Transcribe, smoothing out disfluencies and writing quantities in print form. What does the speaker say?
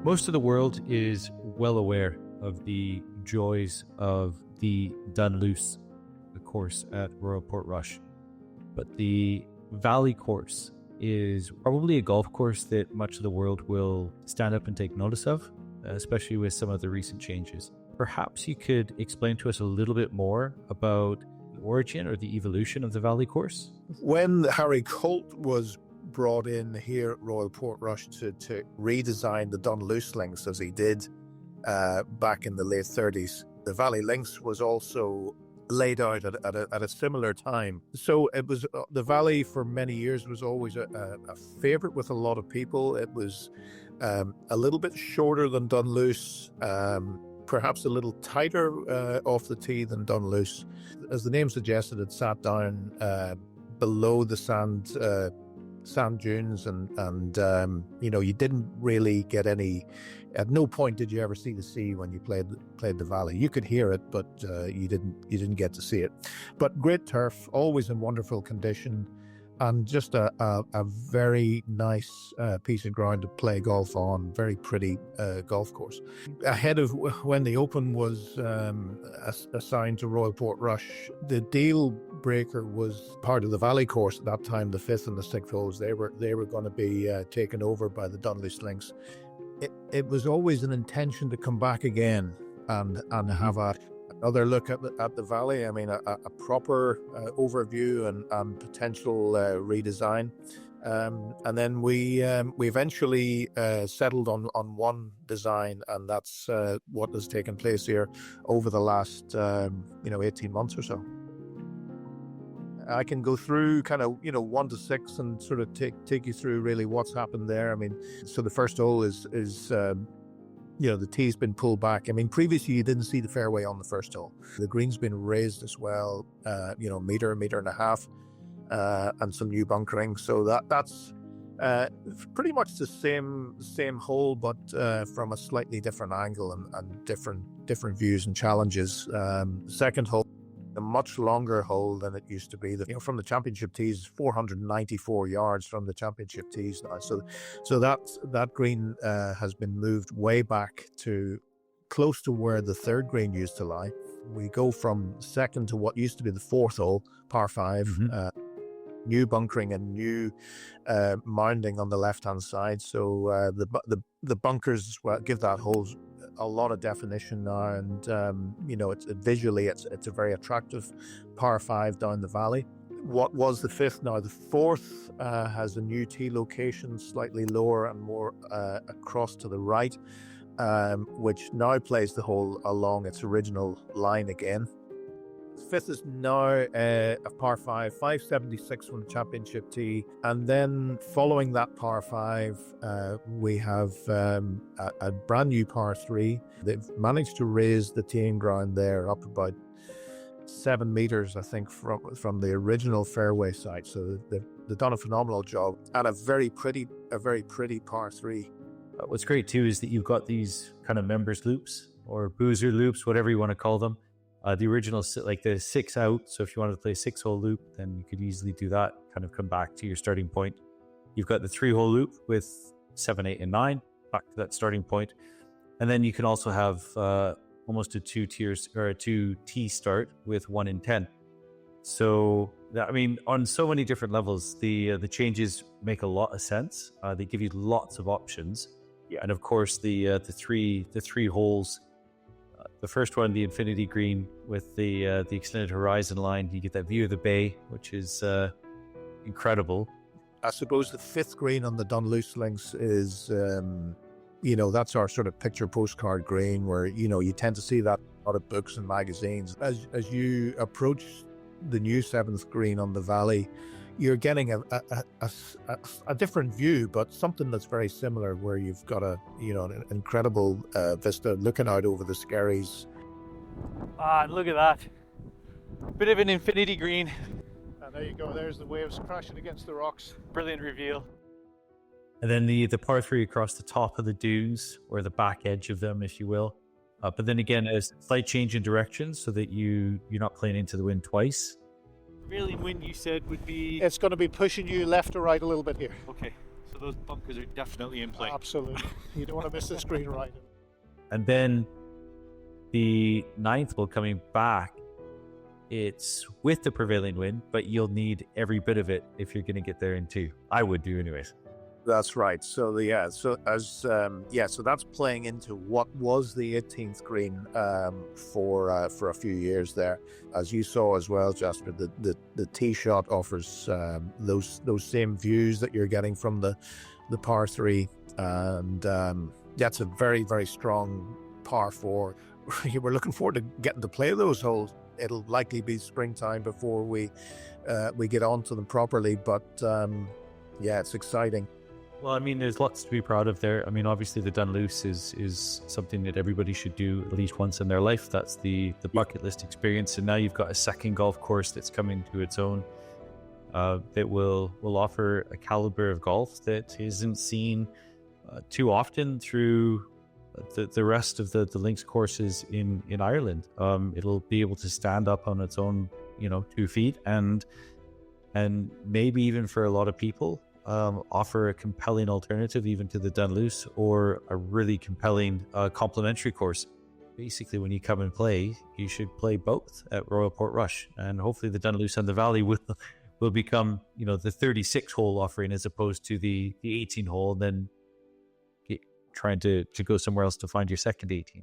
Most of the world is well aware of the joys of the Dunluce course at Royal Portrush, but the Valley course is probably a golf course that much of the world will stand up and take notice of, especially with some of the recent changes. Perhaps you could explain to us a little bit more about the origin or the evolution of the Valley course? When Harry Colt was brought in here at Royal Portrush to redesign the Dunluce links as he did back in the late 30s, the Valley links was also laid out at a similar time. So it was the Valley for many years was always a favorite with a lot of people. It was a little bit shorter than Dunluce, perhaps a little tighter off the tee than Dunluce. As the name suggested, it sat down below the sand dunes, and you didn't really get any. At no point did you ever see the sea when you played the Valley. You could hear it, but you didn't get to see it. But great turf, always in wonderful condition, and just a very nice piece of ground to play golf on. Very pretty golf course. Ahead of when the Open was assigned to Royal Portrush, the deal breaker was part of the Valley course at that time. The 5th and the 6th holes, they were going to be taken over by the Dunluce links. It was always an intention to come back again and have another look at the Valley. I mean, a proper overview and potential redesign. And then we eventually settled on one design, and that's what has taken place here over the last 18 months or so. I can go through kind of 1 to 6 and sort of take you through really what's happened there. I mean, so the first hole is the tee's been pulled back. I mean, previously you didn't see the fairway on the first hole. The green's been raised as well, meter and a half, and some new bunkering. So that's pretty much the same hole, but from a slightly different angle and different views and challenges. Second hole, a much longer hole than it used to be. From the championship tees, 494 yards from the championship tees now. So that green has been moved way back to close to where the third green used to lie. We go from second to what used to be the fourth hole, par 5. Mm-hmm. New bunkering and new mounding on the left-hand side. So the bunkers give that hole a lot of definition now, and it's visually it's a very attractive par 5 down the Valley. What was the 5th, now the 4th has a new tee location, slightly lower and more across to the right, which now plays the hole along its original line again. 5th is now a par 5, 576 from the championship tee, and then following that par 5, we have a brand new par 3. They've managed to raise the teeing ground there up about 7 meters, I think, from the original fairway site. So they've done a phenomenal job, and a very pretty par 3. What's great too is that you've got these kind of members loops or boozer loops, whatever you want to call them. The original, like the 6 out. So if you wanted to play a 6-hole loop, then you could easily do that, kind of come back to your starting point. You've got the 3-hole loop with 7, 8, and 9, back to that starting point. And then you can also have almost a 2-tee start with 1 in 10. So, on so many different levels, the changes make a lot of sense. They give you lots of options. Yeah. And of course, the three holes. The first one, the infinity green with the extended horizon line, you get that view of the bay, which is incredible. I suppose the 5th green on the Dunluce links is, that's our sort of picture postcard green, where you tend to see that in a lot of books and magazines. As you approach the new 7th green on the Valley, you're getting a different view, but something that's very similar, where you've got an incredible vista looking out over the Skerries. Look at that. Bit of an infinity green. And there you go, there's the waves crashing against the rocks. Brilliant reveal. And then the par 3 across the top of the dunes, or the back edge of them, if you will. But then again, a slight change in direction so that you're not playing into the wind twice. Prevailing wind, you said, would be... It's going to be pushing you left or right a little bit here. Okay. So those bunkers are definitely in play. Absolutely. You don't want to miss this green right. And then the 9th hole coming back, it's with the prevailing wind, but you'll need every bit of it if you're going to get there in 2. I would do anyways. That's right. So so that's playing into what was the 18th green for a few years there. As you saw as well, Jasper, the tee shot offers those same views that you're getting from the par 3, and that's a very, very strong par 4. We're looking forward to getting to play those holes. It'll likely be springtime before we get onto them properly, but it's exciting. Well, I mean, there's lots to be proud of there. I mean, obviously the Dunluce is something that everybody should do at least once in their life. That's the bucket list experience. And now you've got a second golf course that's coming to its own that will offer a caliber of golf that isn't seen too often through the rest of the links courses in Ireland. It'll be able to stand up on its own, 2 feet and maybe even for a lot of people, offer a compelling alternative even to the Dunluce, or a really compelling complementary course. Basically, when you come and play, you should play both at Royal Portrush, and hopefully the Dunluce and the Valley will become the 36 hole offering as opposed to the 18 hole, and then trying to go somewhere else to find your second 18.